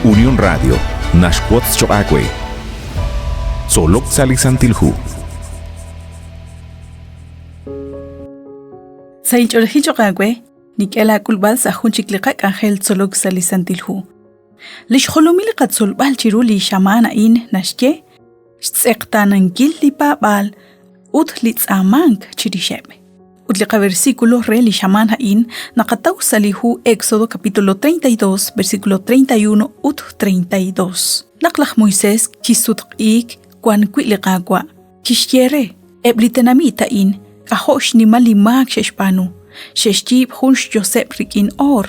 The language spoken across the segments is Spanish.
Unión Radio, Nashquots Choacue. Solok Salisantilhu. Sailchorhi Choacue, Nikela Kulbal Sahunchiklikak Angel Solok Salisantilhu. Lishholomil Katzul Balchiruli Shamana in Nashke, Sektanan Gillipa Bal, Utlitz Amank Chirishep. Utlica versículo Reli Shaman Hain, Nakatau Salihu, Éxodo capítulo 32, versículo 31 ut 32. Naklach Moisés, Kisut Ik, Kwan Quiliqagua, Kishiere, Eblitenamita in, Kahosh ni Malimak Sheshpanu, Sheshjib Hunsh Josep Rikin Or,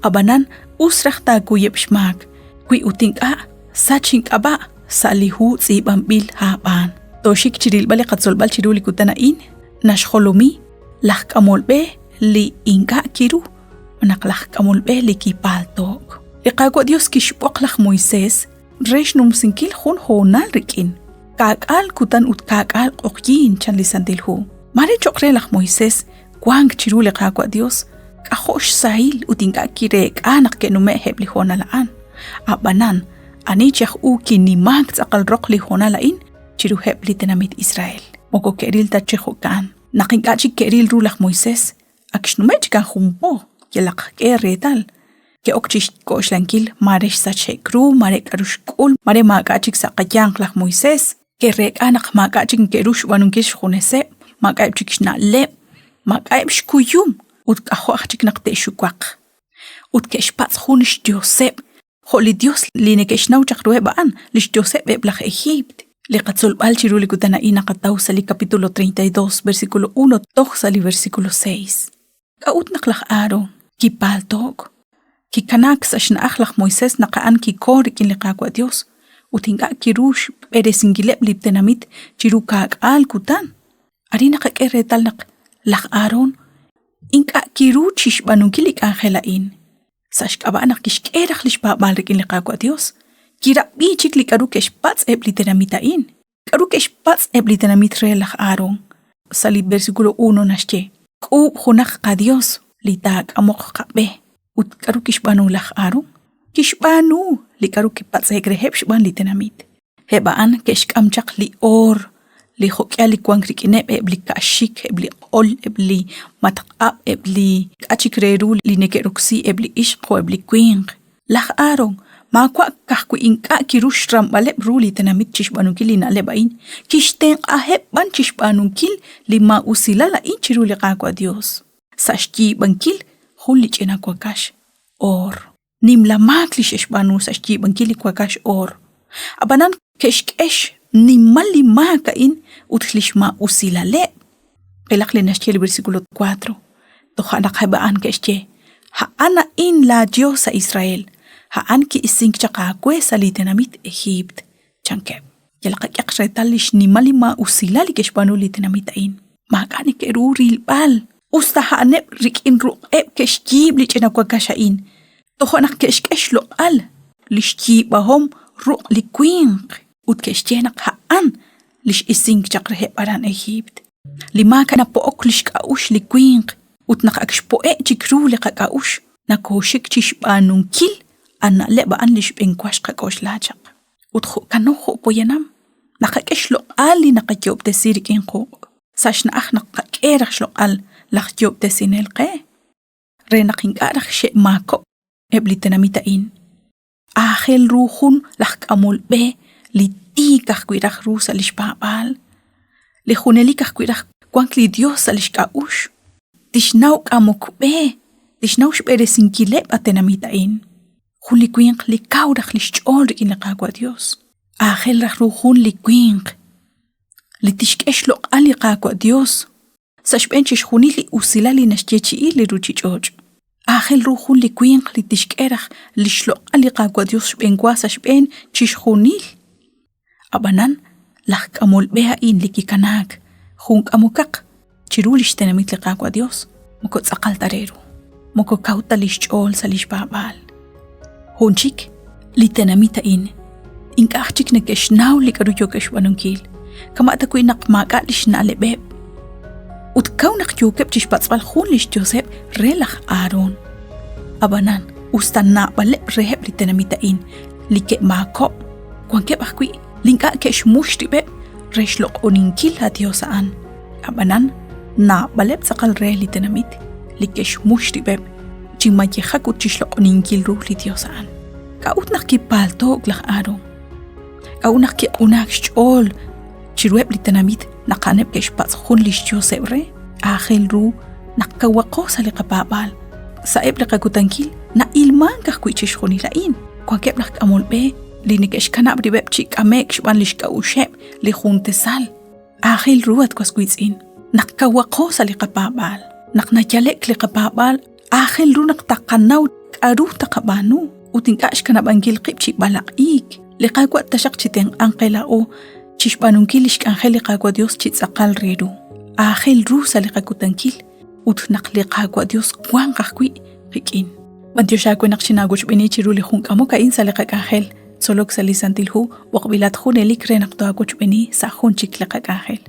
Abanan Usrachta Guyeb Shmak, Qui Utink A, Sachink Aba, Salihu Zibambil Haban. Toshik Chiril Balekatzol Balchiruli Kutana in, Nashholomi, Lak amolbe li inga kiru, naklak amolbe li kipaltok. Iqagwa Dios kishpoklak Moisés, reshnum sinkil hun honal rikin. Kakal kutan ut kakal qokyin chan lisantilhu. Mare chokrelak Moisés, kwang chiru liqagwa Dios, kahosh sahil ut inga kirek anak kenume hebli honalaan. Abanan, anichak uki ni mag tsakal rokli honalain, chiru hebli tenamit Israel. Moko keril ta chehokan. Nakingachik keril rulak Moisés, akishnumet kan humpo, yalak retal. Ke okchish koşlankil maresh sa chekru, marek arushkul, mare magachik sa kayang lak Moisés, ke rek anak magachik kerush wanunkish hunese, magachik na lep, magaish kuyum, ut kahoachik nakte shukwak. Ut keshpats hunish Diosep, holi Dios linekesh nauchak ruebaan, lish Diosep eblak Egypt. Liqatzol balchiruli kutana ina katau sali capítulo 32, versículo 1, toch sali versículo 6. Kaut naklak Aaron, ki paltok, ki kanak sa shnaaklak Moisés nakaan ki korik in liqagwa Dios, utinga ki rush pere singilep liptenamit chiru kaak al kutan. Ari nakakeretal lak Aaron, inka ki ruchish banungkilik angelain. Sashkaba anak kishkerak lishpabalrik in liqagwa Dios. Kira bichik li karukesh pats eblitenamitain. Karukesh pats eblitenamit relach Aaron. Sali versículo 1 nashche. Kub hunak ka Dios li tag amok kabe. Ut karukish banu lach Aaron. Kish banu li karuki pats egreheb shban litenamit. Hebaan kesh kamchak li or. Li hokya li kwangrikineb ebli kashik ebli ol ebli matakap ebli kachikreru li nekeruksi ebli ishko ebli kwing. Lach Aaron. Makwa kahku inka kirush rambale bruli tenamit chishbanungkil ina lebain. Kishteng aheb ban chishbanungkil lima usila la inchiruli qagwa Dios. Sashki bankil hulich ina kwakash or. Nimla maklish eshbanu sashki bankili kwakash or. Abanan keshkesh nimali makain utlish ma usila le. Pelakli nashki el versículo 4. Tohanak hebaan keshke. Ha ana in la Diosa Israel. Haan ki ising chakakwe sa litenamit Egypt. Chankeb. Yalakak yakretalish ni malima usila li keshbanu litenamitain. Magani keruril bal. Usta haanep rikin ruqeb keshkib li chenakwagashain. Tohonak keshkesh loqal. Lishki bahom ruq li kwing. Ut keshchenak haan. Lish ising chakreheb aran Egypt. Lima ka na pook lish kaush li kwing. Ut nakakshpoe chikru li kakaush. Nakoshik chishbanung kil. Ana lebaan lish bengkwash kakosh lachak. Utho kanoho poyanam. Nakakesh loqali nakakyob de sirik inko. Sashna ach nakakerach loqal lakyob de sinelke. Re nakingarach she mako eblitenamitain. Ahel ruhun lakamul be liti kakwirach rusa lish babal. Lihuneli kakwirach kwankli Dios lish kaush. Tishnauk amok be. Tishnaush bere sinkilep atenamitain. Huli kwink li kaudach li ch'olrik in liqagwa Dios. Ahel rach ruhun li kwink. Li tishkesh loqal liqagwa Dios. Sashbenchish huni li usila li nashchechi li ruchi ch'och. Ahel ruhun li kwink li tishkerach li shloqal liqagwa Dios shbenkwa sashben chish hunil. Abanan lach kamol beha in li kikanak. Hunk amukak chiru li shtenamit liqagwa Dios. Moko tsakal tareru. Moko kauta li ch'ol sa li shbabal. Honchik, litenamitain. Inkachik na keshnau li karuyo keshwanungkil. Kamata ko inak magalish na lebeb. Utkaw nakyukep chishpatsbal hun lish Josep relach Aaron. Abanan, ustan na balep reheb litenamitain. like mako kwanke bakwi linka ke shmushti be reshlok oninkil a diosaan abanan na balep sakal re litanamit like shmushti be chimaki hakut chishlok oninkil ru li diosaan kaut nak ki palto glak aro kaunak ki unak chol chirweb litanamit nakanep ke shpats khun lishyo sebre akhil ru nakawako sa liqapabal sa ebla kagutankil na ilman kakwichish khunilain kwakep lak amol be linikesh kanab ribeb chik amek shban lishka ushep li khuntesal akhil ruat kwaskwitsin nakawako sa liqapabal naknayalek liqapabal akhil ru naktaqanaw aru taqabanu utinkash kanab angil qibchik balaqik liqaqwa tashaq chiten anqelao chishbanunkil ishkanjel liqaqwa Dios chitsaqal reru akhil ru sa liqakutankil utnaqliqaqwa Dios kwan qaqwi qikin Bantioshaku naqshinaguch bini chiruli jun kamo kain saliqaqajel solok salisantilhu waqbilat junelik renaqtoaguch bini sa jun chiklaqaqajel